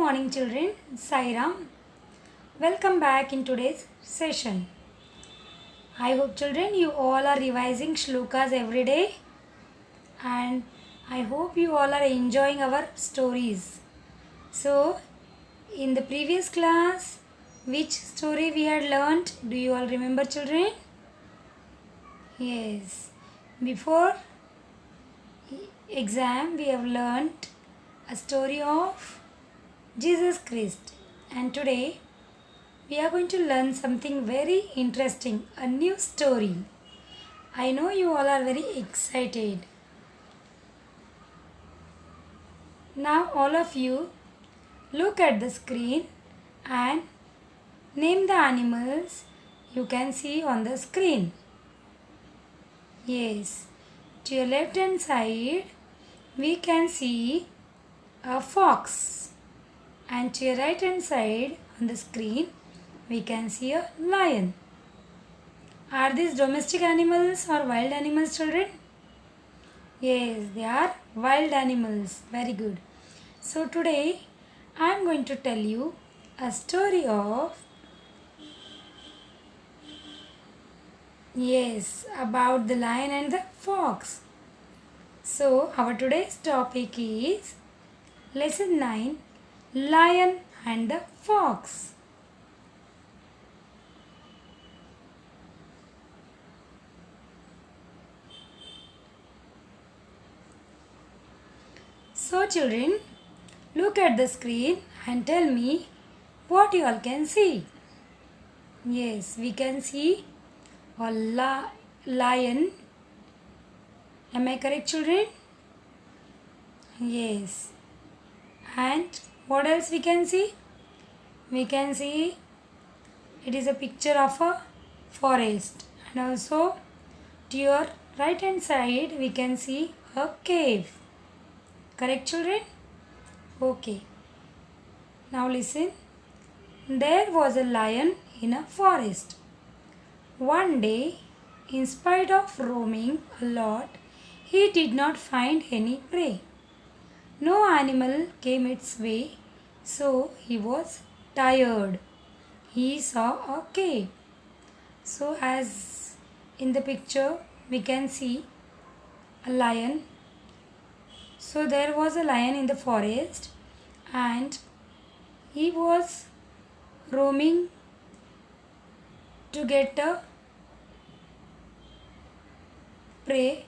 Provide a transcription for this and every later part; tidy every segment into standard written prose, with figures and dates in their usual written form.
morning children, Sairam. Welcome back in today's session. I hope children you all are revising shlokas every day and I hope you all are enjoying our stories. So, in the previous class, which story we had learnt? Do you all remember children? Yes. Before exam we have learnt a story of Jesus Christ, and today we are going to learn something very interesting, a new story. I know you all are very excited. Now, all of you look at the screen and name the animals you can see on the screen. Yes, to your left hand side, we can see a fox, and to your right hand side on the screen, we can see a lion. Are these domestic animals or wild animals, children? Yes, they are wild animals. Very good. So today I am going to tell you a story of about the lion and the fox. So our today's topic is lesson 9, Lion and the Fox. So children, look at the screen and tell me what you all can see. Yes, we can see a lion. Am I correct, children? Yes. And what else we can see? We can see it is a picture of a forest, and also to your right hand side we can see a cave. Correct, children? Okay. Now listen. There was a lion in a forest. One day, in spite of roaming a lot, he did not find any prey. No animal came its way, so he was tired. He saw a cave. So, as in the picture, we can see a lion. So, there was a lion in the forest and he was roaming to get a prey,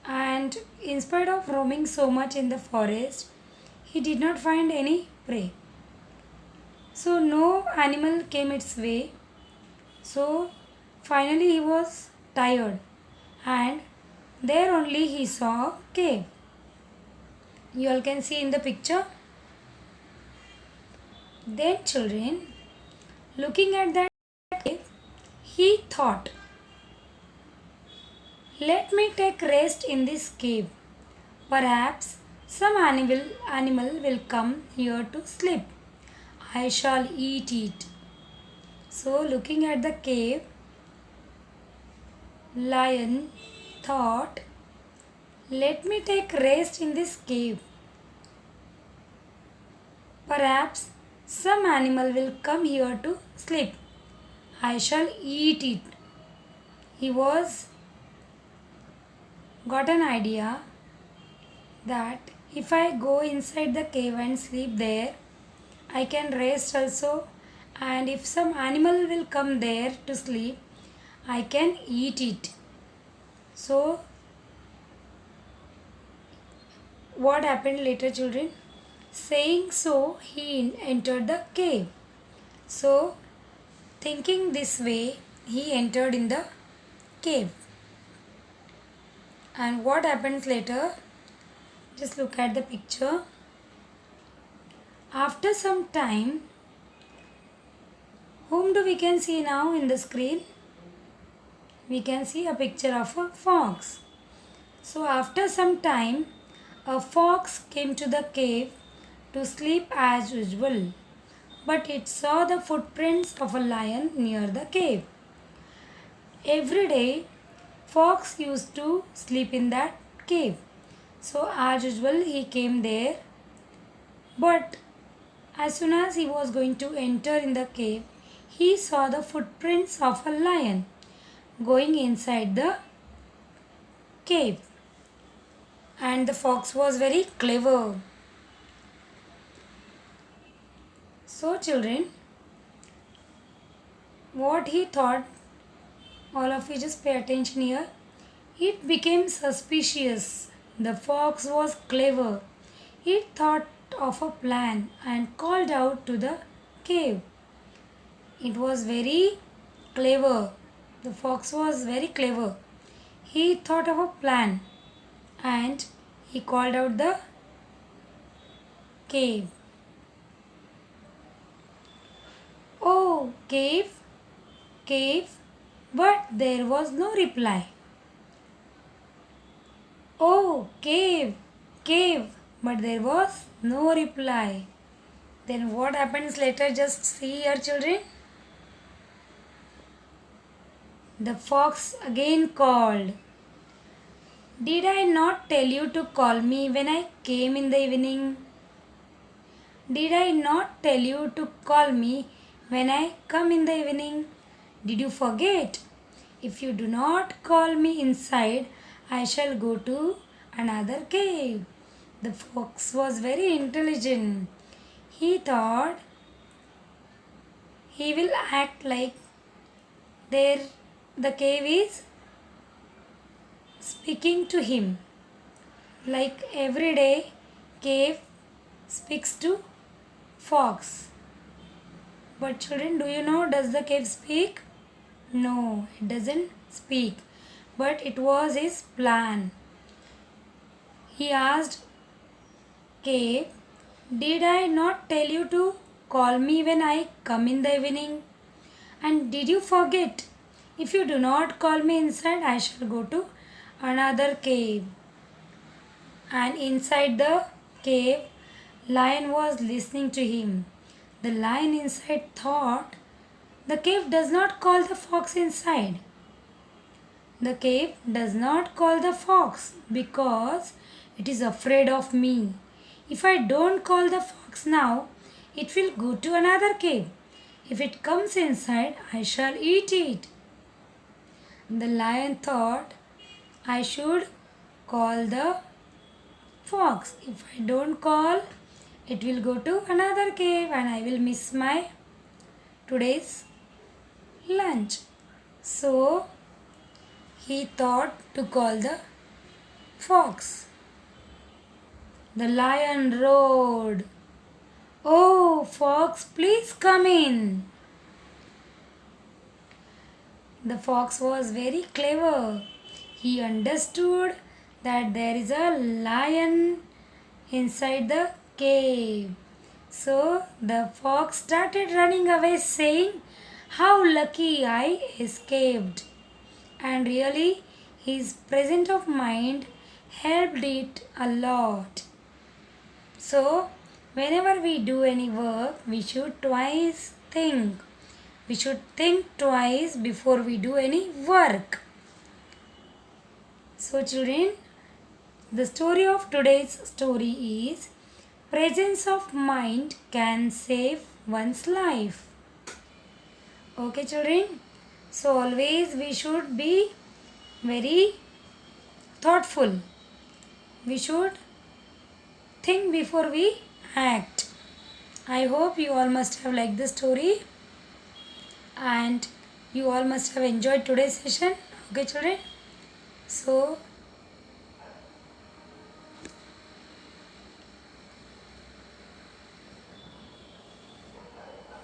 and in spite of roaming so much in the forest, he did not find any prey. So no animal came its way. So finally he was tired, and there only he saw a cave. You all can see in the picture. Then children, looking at that cave, he thought, let me take rest in this cave. Perhaps some animal will come here to sleep. I shall eat it. So, looking at the cave, lion thought, let me take rest in this cave. Perhaps some animal will come here to sleep. I shall eat it. He got an idea that if I go inside the cave and sleep there, I can rest also, and if some animal will come there to sleep, I can eat it. So, what happened later, children? Saying so, he entered the cave. So, thinking this way, he entered in the cave. And what happens later? Just look at the picture. After some time, whom do we can see now in the screen? We can see a picture of a fox. So after some time, a fox came to the cave to sleep as usual, but it saw the footprints of a lion near the cave. Every day, fox used to sleep in that cave. So as usual he came there, but As soon as he was going to enter in the cave, he saw the footprints of a lion going inside the cave. And the fox was very clever. So children, what he thought, all of you just pay attention here. It became suspicious. The fox was clever. It thought of a plan and called out to the cave. It was very clever. The fox was very clever. He thought of a plan and he called out the cave. Oh, cave, cave, but there was no reply. Oh, cave, cave, but there was no reply. Then what happens later? Just see here, children. The fox again called. Did I not tell you to call me when I came in the evening? Did I not tell you to call me when I come in the evening? Did you forget? If you do not call me inside, I shall go to another cave. The fox was very intelligent. He thought he will act like there the cave is speaking to him. Like every day, cave speaks to fox. But children, do you know, does the cave speak? No, it doesn't speak. But it was his plan. He asked cave, did I not tell you to call me when I come in the evening? And did you forget? If you do not call me inside, I shall go to another cave. And inside the cave, lion was listening to him. The lion inside thought, the cave does not call the fox inside. The cave does not call the fox because it is afraid of me. If I don't call the fox now, it will go to another cave. If it comes inside, I shall eat it. The lion thought, I should call the fox. If I don't call, it will go to another cave and I will miss my today's lunch. So he thought to call the fox. The lion roared, oh, fox, please come in. The fox was very clever. He understood that there is a lion inside the cave. So the fox started running away saying, how lucky I escaped. And really his presence of mind helped it a lot. So whenever we do any work, we should twice think. We should think twice before we do any work. So children, the story of today's story is presence of mind can save one's life. Okay children, so always we should be very thoughtful. We should think before we act. I hope you all must have liked the story and you all must have enjoyed today's session. Okay children, so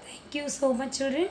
thank you so much children.